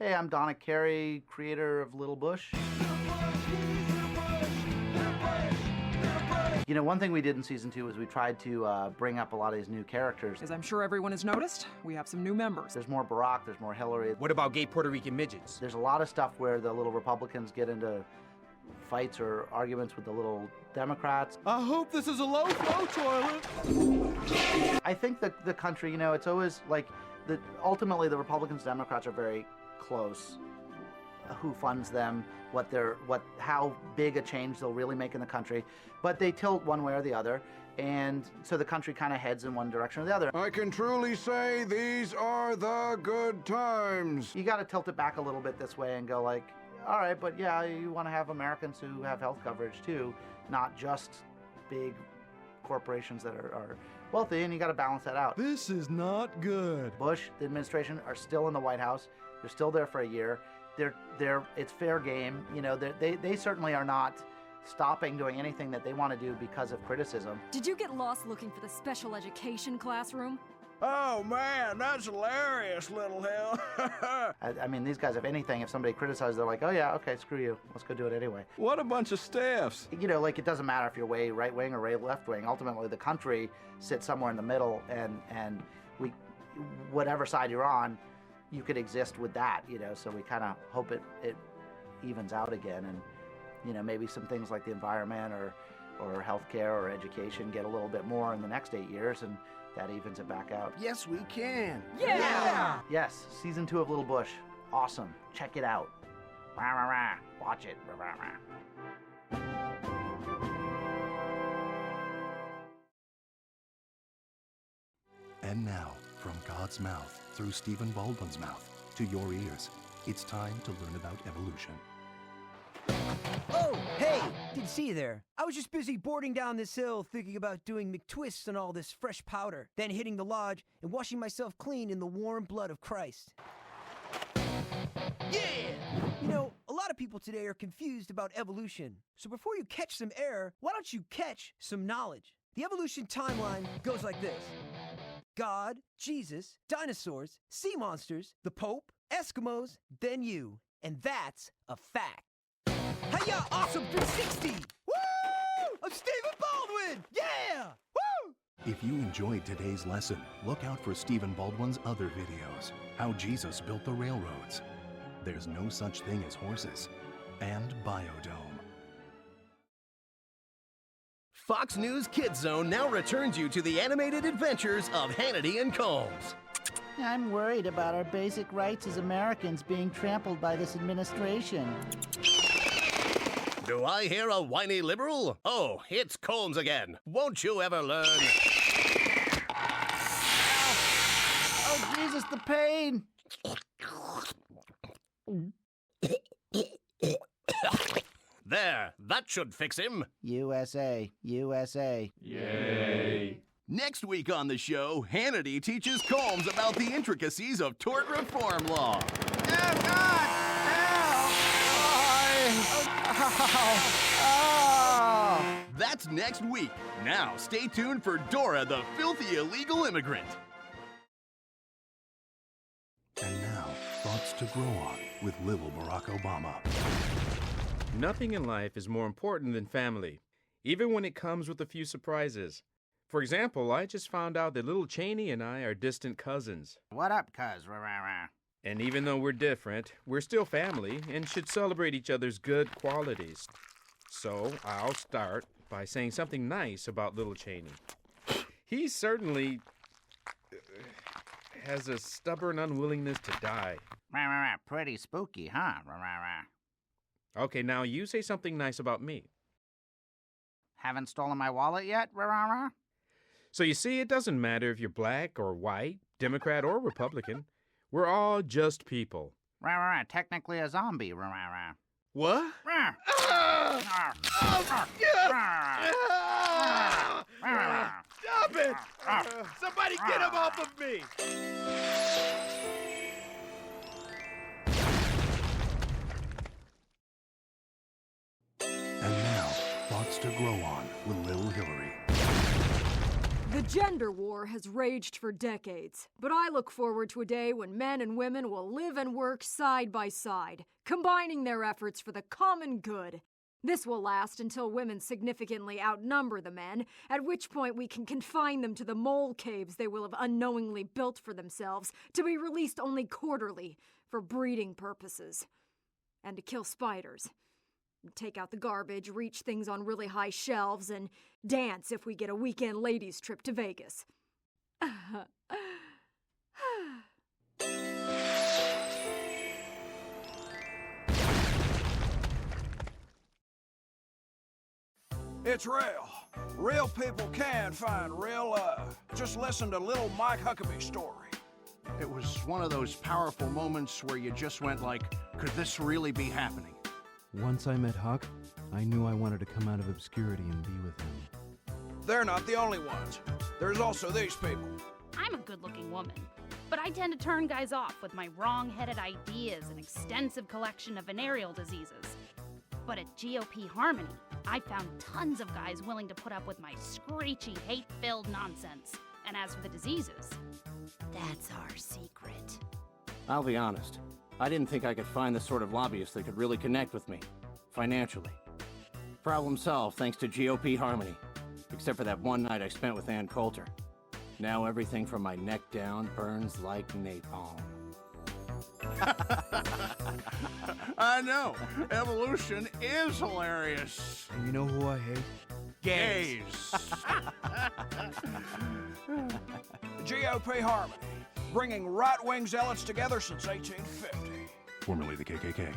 Hey, I'm Donna Carey, creator of Lil Bush. You know, one thing we did in season 2 was we tried to bring up a lot of these new characters. As I'm sure everyone has noticed, we have some new members. There's more Barack, there's more Hillary. What about gay Puerto Rican midgets? There's a lot of stuff where the little Republicans get into fights or arguments with the little Democrats. I hope this is a low-flow toilet. I think that the country, you know, it's always like, ultimately the Republicans, Democrats are very close. Who funds them, how big a change they'll really make in the country, but they tilt one way or the other, and so the country kind of heads in one direction or the other. I can truly say these are the good times. You got to tilt it back a little bit this way and go like, all right, but yeah, you want to have Americans who have health coverage too, not just big corporations that are wealthy, and you got to balance that out. This is not good. Bush, the administration, are still in the White House. They're still there for a year. It's fair game. You know, they certainly are not stopping doing anything that they want to do because of criticism. Did you get lost looking for the special education classroom? Oh man, that's hilarious, little hill. I mean, these guys, if anything, if somebody criticizes, they're like, oh yeah, okay, screw you. Let's go do it anyway. What a bunch of staffs. You know, like, it doesn't matter if you're way right-wing or way left-wing. Ultimately, the country sits somewhere in the middle, and whatever side you're on, you could exist with that, you know, so we kind of hope it evens out again, and, you know, maybe some things like the environment or healthcare or education get a little bit more in the next 8 years, and that evens it back out. Yes, we can. Yeah! Yes, season 2 of Lil Bush. Awesome. Check it out. Rah, rah, rah. Watch it. Rah, rah, rah. And now, from God's mouth, through Stephen Baldwin's mouth, to your ears, it's time to learn about evolution. Oh, hey, didn't see you there. I was just busy boarding down this hill thinking about doing McTwists and all this fresh powder, then hitting the lodge and washing myself clean in the warm blood of Christ. Yeah! You know, a lot of people today are confused about evolution. So before you catch some air, why don't you catch some knowledge? The evolution timeline goes like this. God, Jesus, dinosaurs, sea monsters, the Pope, Eskimos, then you. And that's a fact. Hiya, awesome 360! Woo! I'm Stephen Baldwin! Yeah! Woo! If you enjoyed today's lesson, look out for Stephen Baldwin's other videos. How Jesus built the railroads. There's no such thing as horses. And Biodome. Fox News Kids Zone now returns you to the animated adventures of Hannity and Combs. I'm worried about our basic rights as Americans being trampled by this administration. Do I hear a whiny liberal? Oh, it's Combs again. Won't you ever learn? Oh, Jesus, the pain! There, that should fix him. USA, USA. Yay. Next week on the show, Hannity teaches Combs about the intricacies of tort reform law. Oh, God! That's next week. Now, stay tuned for Dora the Filthy Illegal Immigrant. And now, thoughts to grow on with little Barack Obama. Nothing in life is more important than family, even when it comes with a few surprises. For example, I just found out that little Cheney and I are distant cousins. What up, cuz? Rah, rah, rah. And even though we're different, we're still family and should celebrate each other's good qualities. So I'll start by saying something nice about little Cheney. He certainly has a stubborn unwillingness to die. Rah, rah, rah. Pretty spooky, huh? Rah, rah, rah. Okay, now you say something nice about me. Haven't stolen my wallet yet? Rah, rah, rah. So you see, it doesn't matter if you're black or white, Democrat or Republican. We're all just people. Rah, rah, rah. Technically a zombie. Rah, rah, rah. What? Rah. Stop it! Somebody get him off of me! And now, thoughts to grow on with little Hillary. The gender war has raged for decades, but I look forward to a day when men and women will live and work side by side, combining their efforts for the common good. This will last until women significantly outnumber the men, at which point we can confine them to the mole caves they will have unknowingly built for themselves, to be released only quarterly for breeding purposes. And to kill spiders. Take out the garbage, reach things on really high shelves, and dance if we get a weekend ladies' trip to Vegas. It's real. Real people can find real love. Just listen to little Mike Huckabee's story. It was one of those powerful moments where you just went like, could this really be happening? Once I met Huck, I knew I wanted to come out of obscurity and be with him. They're not the only ones. There's also these people. I'm a good-looking woman, but I tend to turn guys off with my wrong-headed ideas and extensive collection of venereal diseases. But at GOP Harmony, I found tons of guys willing to put up with my screechy, hate-filled nonsense. And as for the diseases, that's our secret. I'll be honest. I didn't think I could find the sort of lobbyist that could really connect with me, financially. Problem solved thanks to GOP Harmony. Except for that one night I spent with Ann Coulter. Now everything from my neck down burns like napalm. I know. Evolution is hilarious. And you know who I hate? Gays. GOP Harmony, bringing right-wing zealots together since 1850. Formerly the KKK.